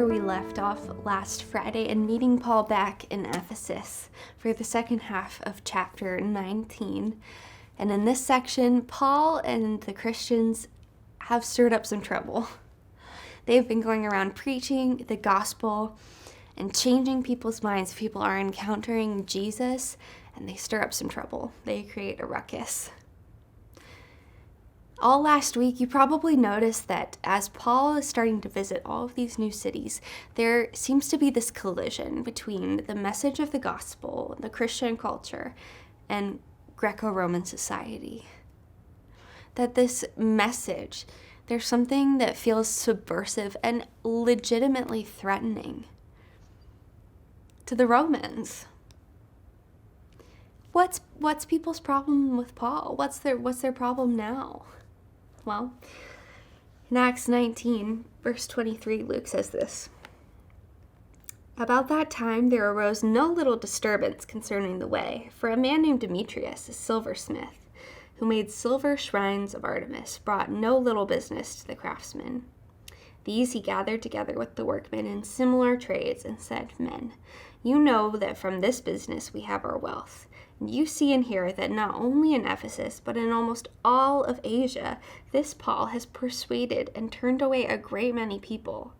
where we left off last Friday and meeting Paul back in Ephesus for the second half of chapter 19. And in this section, Paul and the Christians have stirred up some trouble. They've been going around preaching the gospel and changing people's minds. People are encountering Jesus, and they stir up some trouble. They create a ruckus. All last week, you probably noticed that as Paul is starting to visit all of these new cities, there seems to be this collision between the message of the gospel, the Christian culture, and Greco-Roman society. That this message, there's something that feels subversive and legitimately threatening to the Romans. What's people's problem with Paul? What's their problem now? Well, in Acts 19, verse 23, Luke says this: "About that time there arose no little disturbance concerning the way, for a man named Demetrius, a silversmith, who made silver shrines of Artemis, brought no little business to the craftsmen. These he gathered together with the workmen in similar trades and said, 'Men, you know that from this business we have our wealth. And you see and hear that not only in Ephesus, but in almost all of Asia, this Paul has persuaded and turned away a great many people,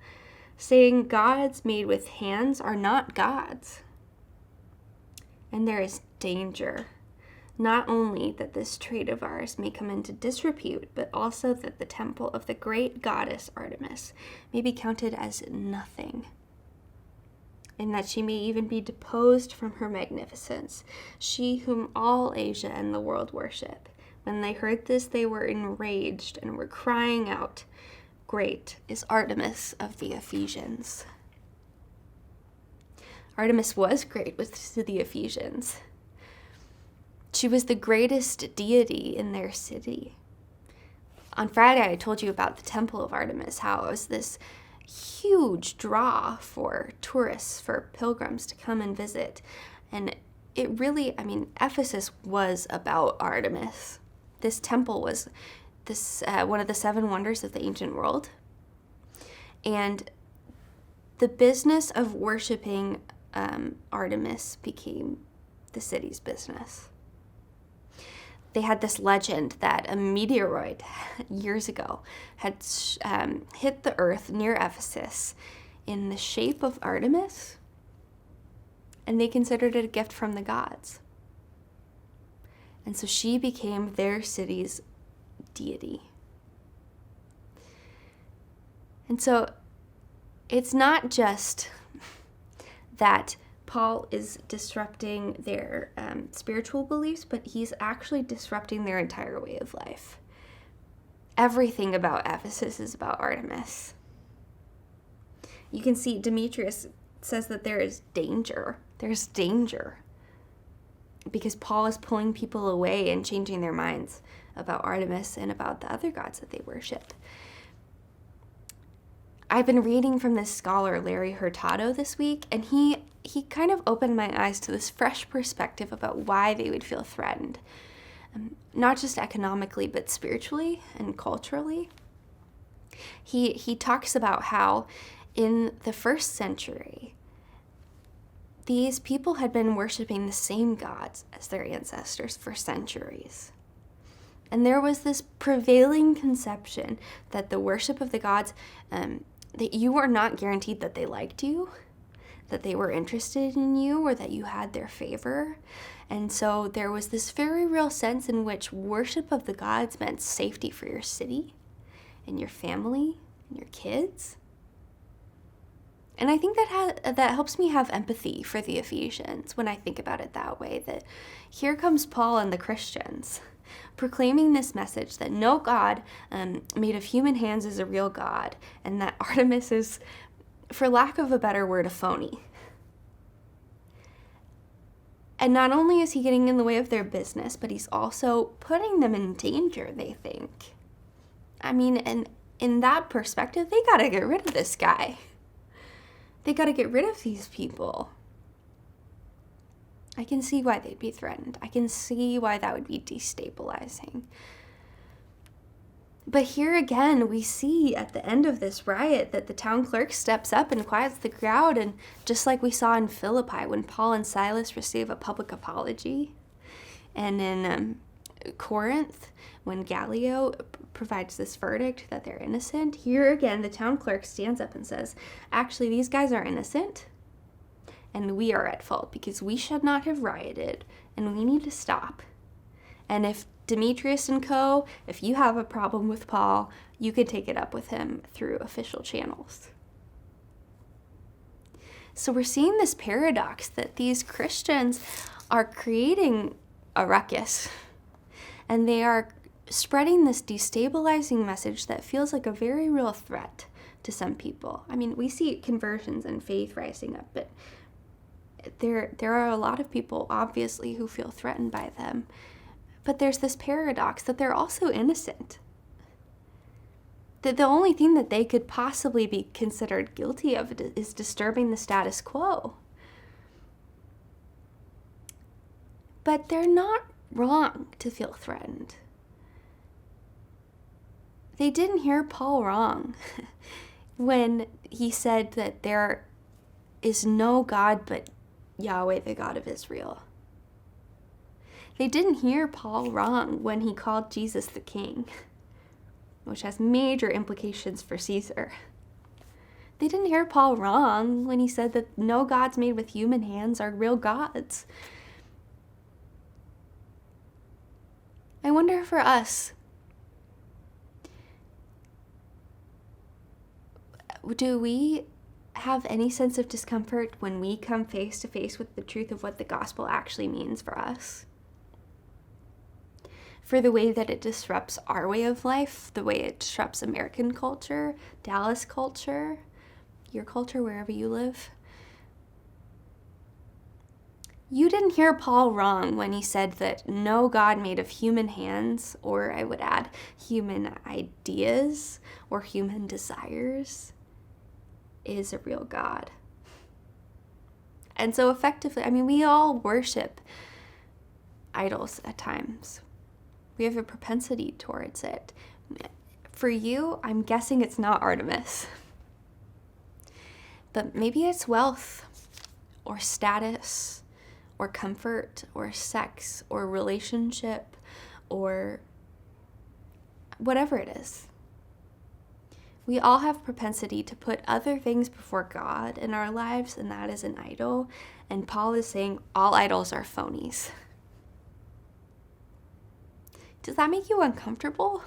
saying gods made with hands are not gods. And there is danger, not only that this trade of ours may come into disrepute, but also that the temple of the great goddess Artemis may be counted as nothing, and that she may even be deposed from her magnificence, she whom all Asia and the world worship.' When they heard this, they were enraged and were crying out, 'Great is Artemis of the Ephesians.'" Artemis was great to the Ephesians. She was the greatest deity in their city. On Friday, I told you about the Temple of Artemis, how it was this huge draw for tourists, for pilgrims to come and visit. And it really, Ephesus was about Artemis. This temple was one of the 7 wonders of the ancient world. And the business of worshiping Artemis became the city's business. They had this legend that a meteoroid years ago had hit the earth near Ephesus in the shape of Artemis, and they considered it a gift from the gods. And so she became their city's deity. And so it's not just that Paul is disrupting their spiritual beliefs, but he's actually disrupting their entire way of life. Everything about Ephesus is about Artemis. You can see Demetrius says that there is danger. There's danger because Paul is pulling people away and changing their minds about Artemis and about the other gods that they worship. I've been reading from this scholar, Larry Hurtado, this week, and he kind of opened my eyes to this fresh perspective about why they would feel threatened, not just economically, but spiritually and culturally. He talks about how in the first century, these people had been worshiping the same gods as their ancestors for centuries. And there was this prevailing conception that the worship of the gods, that you were not guaranteed that they liked you, that they were interested in you, or that you had their favor. And so there was this very real sense in which worship of the gods meant safety for your city and your family and your kids. And I think that helps me have empathy for the Ephesians when I think about it that way, that here comes Paul and the Christians proclaiming this message that no god made of human hands is a real god, and that Artemis is, for lack of a better word, a phony. And not only is he getting in the way of their business, but he's also putting them in danger, they think. And in that perspective, they gotta get rid of this guy. They gotta get rid of these people. I can see why they'd be threatened. I can see why that would be destabilizing. But here again, we see at the end of this riot that the town clerk steps up and quiets the crowd. And just like we saw in Philippi, when Paul and Silas receive a public apology, and in Corinth, when Gallio provides this verdict that they're innocent, here again, the town clerk stands up and says, actually, these guys are innocent, and we are at fault because we should not have rioted, and we need to stop. And if Demetrius and co., if you have a problem with Paul, you can take it up with him through official channels. So we're seeing this paradox that these Christians are creating a ruckus, and they are spreading this destabilizing message that feels like a very real threat to some people. I mean, we see conversions and faith rising up, but there are a lot of people, obviously, who feel threatened by them. But there's this paradox that they're also innocent. That the only thing that they could possibly be considered guilty of is disturbing the status quo. But they're not wrong to feel threatened. They didn't hear Paul wrong when he said that there is no God but Yahweh, the God of Israel. They didn't hear Paul wrong when he called Jesus the King, which has major implications for Caesar. They didn't hear Paul wrong when he said that no gods made with human hands are real gods. I wonder for us, do we have any sense of discomfort when we come face to face with the truth of what the gospel actually means for us? For the way that it disrupts our way of life, the way it disrupts American culture, Dallas culture, your culture, wherever you live. You didn't hear Paul wrong when he said that no God made of human hands, or I would add, human ideas or human desires, is a real God. And so effectively, I mean, we all worship idols at times. We have a propensity towards it. For you, I'm guessing it's not Artemis. But maybe it's wealth, or status, or comfort, or sex, or relationship, or whatever it is. We all have propensity to put other things before God in our lives, and that is an idol. And Paul is saying all idols are phonies. Does that make you uncomfortable?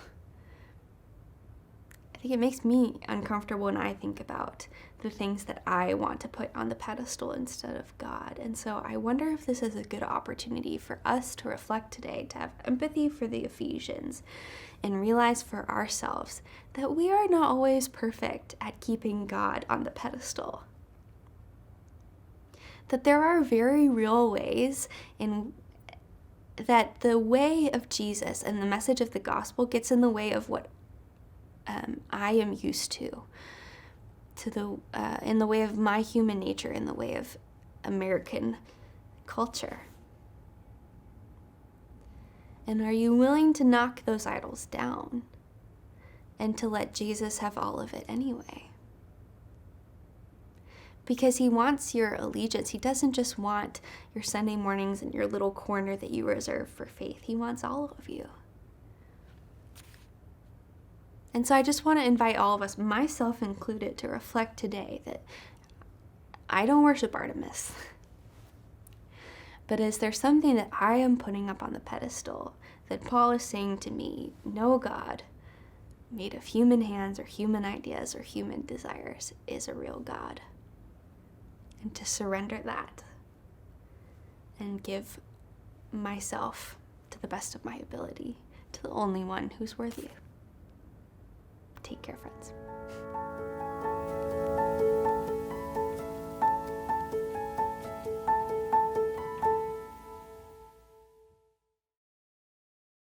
I think it makes me uncomfortable when I think about the things that I want to put on the pedestal instead of God. And so I wonder if this is a good opportunity for us to reflect today, to have empathy for the Ephesians, and realize for ourselves that we are not always perfect at keeping God on the pedestal. That there are very real ways in that the way of Jesus and the message of the gospel gets in the way of what I am used to in the way of my human nature, in the way of American culture. And are you willing to knock those idols down and to let Jesus have all of it anyway? Because he wants your allegiance. He doesn't just want your Sunday mornings and your little corner that you reserve for faith. He wants all of you. And so I just want to invite all of us, myself included, to reflect today that I don't worship Artemis. But is there something that I am putting up on the pedestal that Paul is saying to me, no God made of human hands or human ideas or human desires is a real God? And to surrender that and give myself to the best of my ability to the only one who's worthy. Take care, friends.